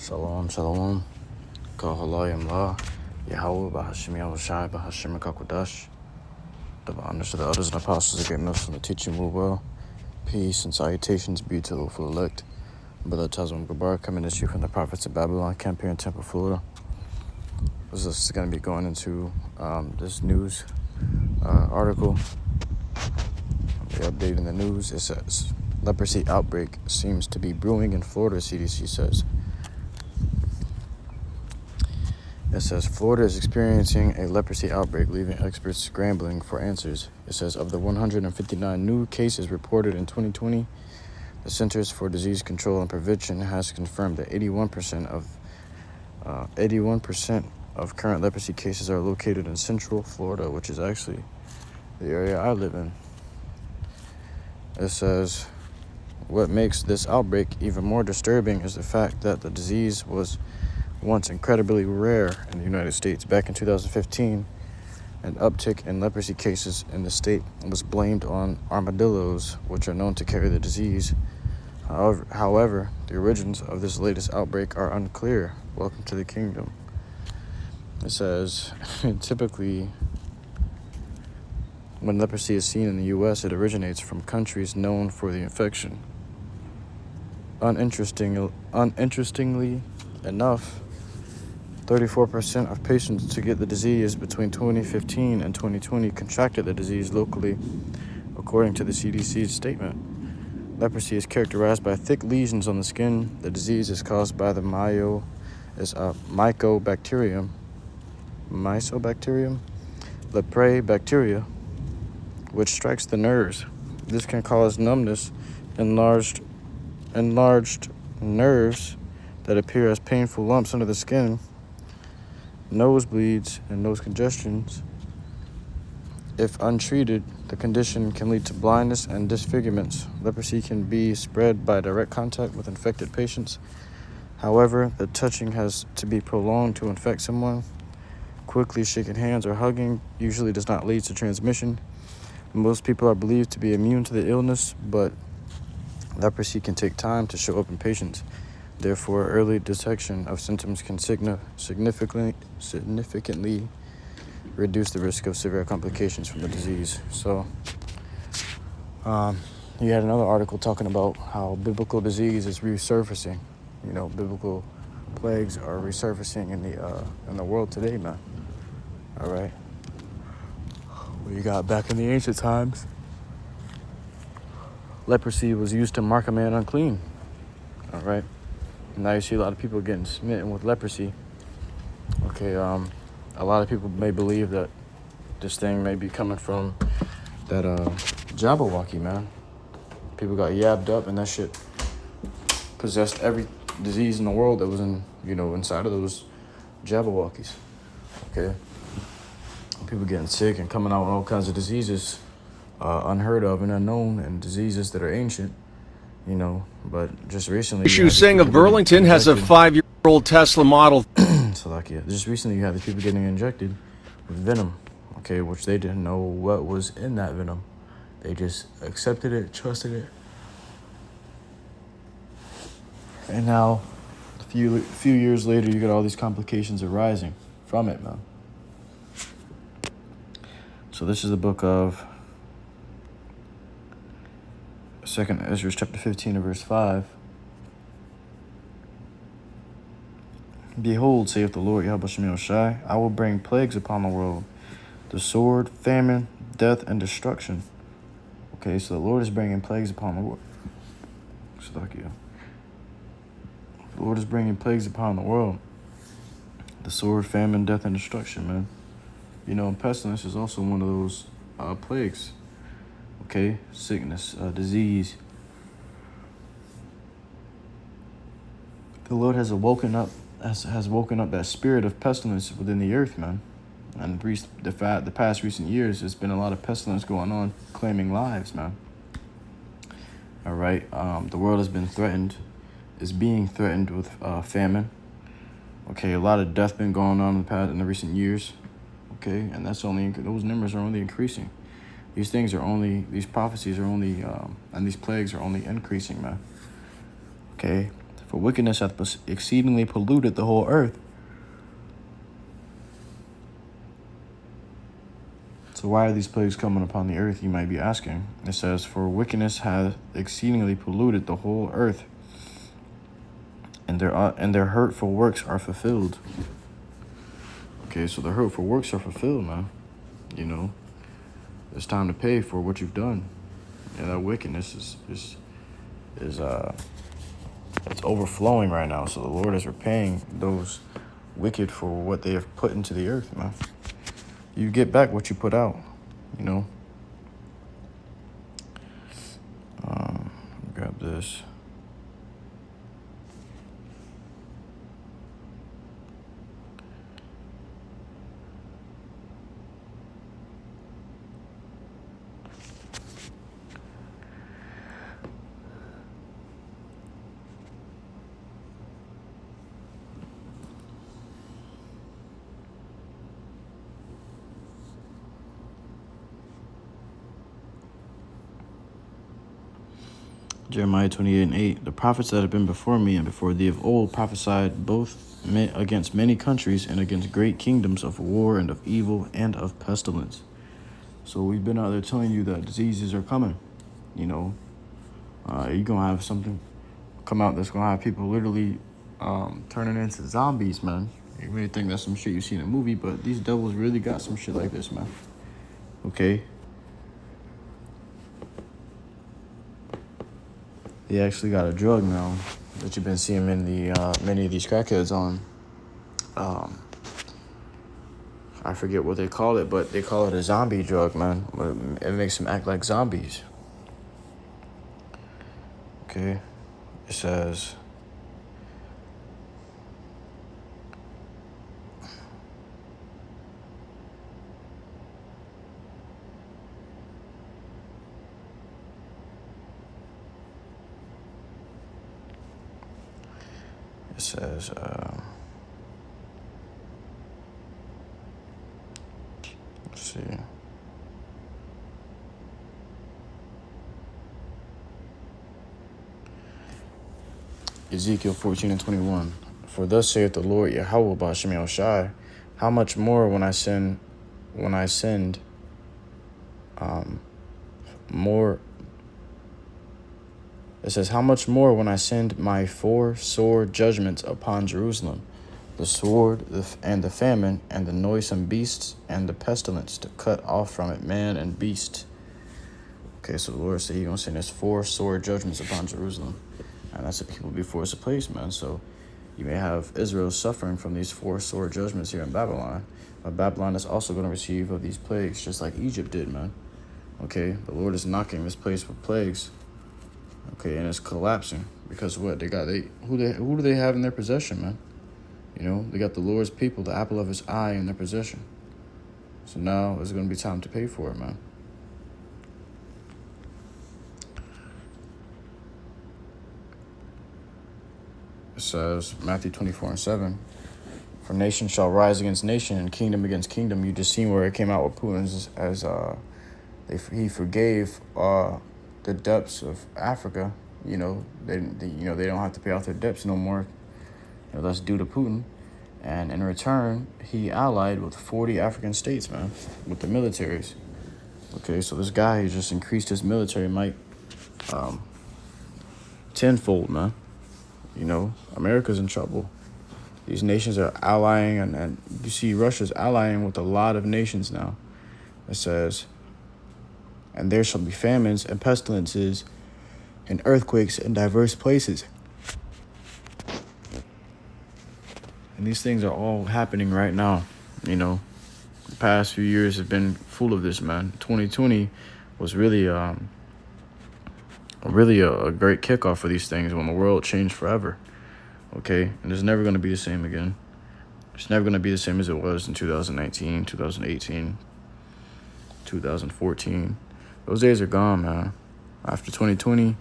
Shalom, shalom. HALALYAM, YAHAWAH, BAHASHAM, BAHASHAM, QADASH. The honors of the elders and apostles of great MILLSTONE, the teaching will well. Peace and salutations be to the full elect. Brother Tazam Gabar coming at you from the prophets of Babylon, camp here in Temple, Florida. This is going to be going into this news article. We're updating the news. It says, leprosy outbreak seems to be brewing in Florida, CDC says. It says, Florida is experiencing a leprosy outbreak, leaving experts scrambling for answers. It says, of the 159 new cases reported in 2020, the Centers for Disease Control and Prevention has confirmed that 81% of current leprosy cases are located in Central Florida, which is actually the area I live in. It says, what makes this outbreak even more disturbing is the fact that the disease was once incredibly rare in the United States. Back in 2015, an uptick in leprosy cases in the state was blamed on armadillos, which are known to carry the disease. However, the origins of this latest outbreak are unclear. Welcome to the kingdom. It says, typically, when leprosy is seen in the U.S., it originates from countries known for the infection. Uninterestingly enough, 34% of patients to get the disease between 2015 and 2020 contracted the disease locally, according to the CDC's statement. Leprosy is characterized by thick lesions on the skin. The disease is caused by the mycobacterium, Leprae bacteria, which strikes the nerves. This can cause numbness, enlarged nerves that appear as painful lumps under the skin, nosebleeds, and nose congestions. If untreated, the condition can lead to blindness and disfigurements. Leprosy can be spread by direct contact with infected patients. However, the touching has to be prolonged to infect someone. Quickly shaking hands or hugging usually does not lead to transmission. Most people are believed to be immune to the illness, but leprosy can take time to show up in patients. Therefore, early detection of symptoms can significantly reduce the risk of severe complications from the disease. So, you had another article talking about how biblical disease is resurfacing. You know, biblical plagues are resurfacing in the world today, man. All right. We got back in the ancient times, leprosy was used to mark a man unclean. All right. Now you see a lot of people getting smitten with leprosy. Okay, a lot of people may believe that this thing may be coming from that Jabberwocky, man. People got yabbed up and that shit possessed every disease in the world that was inside of those Jabberwockies. Okay. People getting sick and coming out with all kinds of diseases unheard of and unknown, and diseases that are ancient. But just recently... Shu Singh of Burlington has a 5-year-old Tesla model. Salakia. Just recently you have these people getting injected with venom, okay, which they didn't know what was in that venom. They just accepted it, trusted it. And now, a few years later, you got all these complications arising from it, man. So this is the book of 2nd Ezra chapter 15 and verse 5. Behold, saith the Lord YAHAWASHI, I will bring plagues upon the world, the sword, famine, death, and destruction. Okay, so the Lord is bringing plagues upon the world. The Lord is bringing plagues upon the world. The sword, famine, death, and destruction, man. And pestilence is also one of those plagues. Okay, sickness, disease. The Lord has woken up that spirit of pestilence within the earth, man. And the past recent years, there's been a lot of pestilence going on, claiming lives, man. All right, the world is being threatened with famine. Okay, a lot of death been going on in the recent years. Okay, and those numbers are only increasing. These prophecies are only, and these plagues are only increasing, man. Okay, For wickedness hath exceedingly polluted the whole earth. So why are these plagues coming upon the earth, you might be asking? It says, for wickedness hath exceedingly polluted the whole earth, and their hurtful works are fulfilled. Okay, so the hurtful works are fulfilled, man. You know, it's time to pay for what you've done. And that wickedness is it's overflowing right now. So the Lord is repaying those wicked for what they have put into the earth, man. You get back what you put out, you know. Grab this. Jeremiah 28:8. The prophets that have been before me and before thee of old prophesied both against many countries and against great kingdoms of war and of evil and of pestilence. So we've been out there telling you that diseases are coming. You know, you're going to have something come out that's going to have people literally turning into zombies, man. You may think that's some shit you see in a movie, but these devils really got some shit like this, man. Okay? They actually got a drug now that you've been seeing many of these crackheads on. I forget what they call it, but they call it a zombie drug, man. It makes them act like zombies. Okay, it says, let's see. Ezekiel 14:21. For thus saith the Lord YAHAWAH BAHASHAM YAHAWASHI, how much more when I send more. It says, how much more when I send my 4 sore judgments upon Jerusalem, the sword and the famine and the noisome beasts and the pestilence to cut off from it man and beast. Okay, so the Lord said he's going to send his 4 sore judgments upon Jerusalem. And that's the people before it's a place, man. So you may have Israel suffering from these 4 sore judgments here in Babylon. But Babylon is also going to receive of these plagues, just like Egypt did, man. Okay, the Lord is knocking this place with plagues. Okay, and it's collapsing because what who do they have in their possession, man? You know, they got the Lord's people, the apple of his eye, in their possession. So now it's going to be time to pay for it, man. It says, Matthew 24:7, for nation shall rise against nation and kingdom against kingdom. You just seen where it came out with Putin he forgave the debts of Africa. You know, they don't have to pay off their debts no more. You know, that's due to Putin. And in return, he allied with 40 African states, man, with the militaries. Okay, so this guy, he just increased his military might tenfold, man. You know, America's in trouble. These nations are allying, and you see Russia's allying with a lot of nations now. It says, and there shall be famines and pestilences and earthquakes in diverse places. And these things are all happening right now. You know, the past few years have been full of this, man. 2020 was really a great kickoff for these things when the world changed forever. Okay, and it's never going to be the same again. It's never going to be the same as it was in 2019, 2018, 2014. Those days are gone, man. After 2020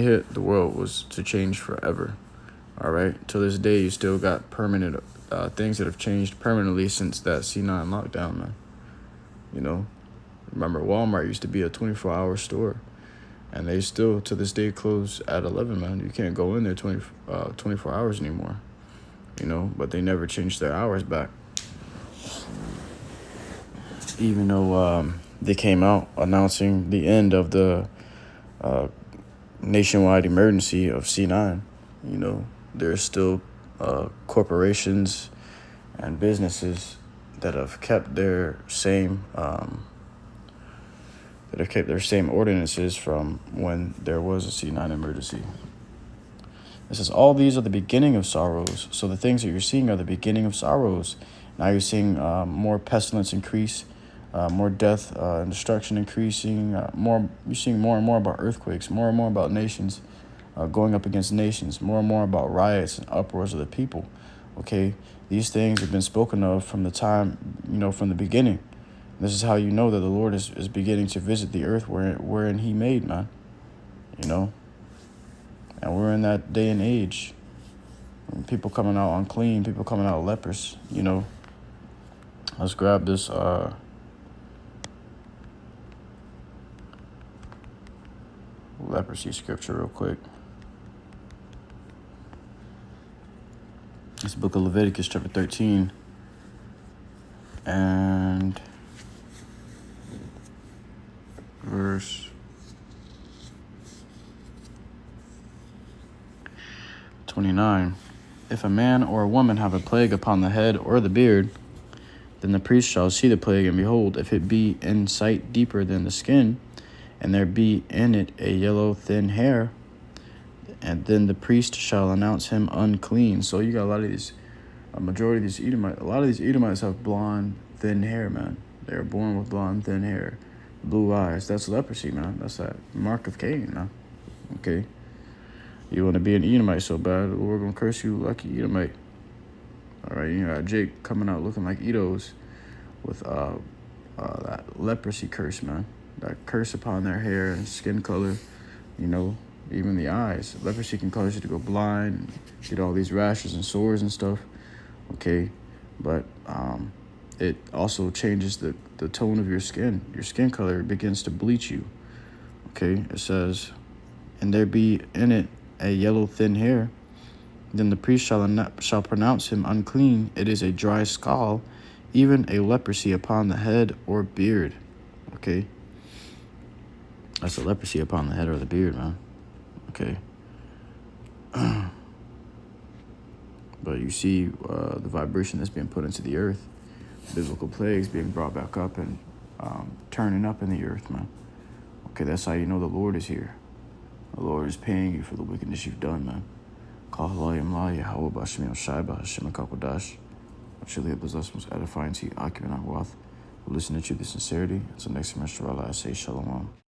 hit, the world was to change forever. All right, to this day, you still got permanent things that have changed permanently since that C9 lockdown, man. You know, remember Walmart used to be a 24-hour store. And they still, to this day, close at 11, man. You can't go in there 24 hours anymore, you know, but they never changed their hours back. Even though they came out announcing the end of the nationwide emergency of C9, you know, there's still corporations and businesses that have kept their same ordinances from when there was a C9 emergency. It says, all these are the beginning of sorrows. So the things that you're seeing are the beginning of sorrows. Now you're seeing more pestilence increase, more death and destruction increasing. You're seeing more and more about earthquakes, more and more about nations going up against nations, more and more about riots and uproars of the people. Okay, these things have been spoken of from the time, you know, from the beginning. This is how you know that the Lord is beginning to visit the earth wherein he made, man. You know? And we're in that day and age. People coming out unclean, people coming out lepers, you know. Let's grab this leprosy scripture real quick. It's the book of Leviticus, chapter 13. And verse 29. If a man or a woman have a plague upon the head or the beard, then the priest shall see the plague, and behold, if it be in sight deeper than the skin, and there be in it a yellow thin hair, and then the priest shall announce him unclean. So you got a lot of these, a lot of these Edomites have blonde, thin hair, man. They're born with blonde, thin hair, blue eyes. That's leprosy, man. That's that mark of Cain, man. Okay. You want to be an Edomite so bad, we're going to curse you, lucky Edomite. All right, you got Jake coming out looking like Edos with that leprosy curse, man. That curse upon their hair and skin color, you know, even the eyes. Leprosy can cause you to go blind, get all these rashes and sores and stuff, okay? But it also changes the tone of your skin. Your skin color begins to bleach you, okay? It says, and there be in it a yellow thin hair, then the priest shall pronounce him unclean. It is a dry scall, even a leprosy upon the head or beard. Okay, that's a leprosy upon the head or the beard, man. Okay. But you see the vibration that's being put into the earth, biblical plagues being brought back up and turning up in the earth, man. Okay, that's how you know the Lord is here. The Lord is paying you for the wickedness you've done, man. YAHAWAH, BAHASHAM, QADASH. Actually, it was us most edifying to you, YAHAWAH. Listen to truth and sincerity. Until next semester, I say shalom.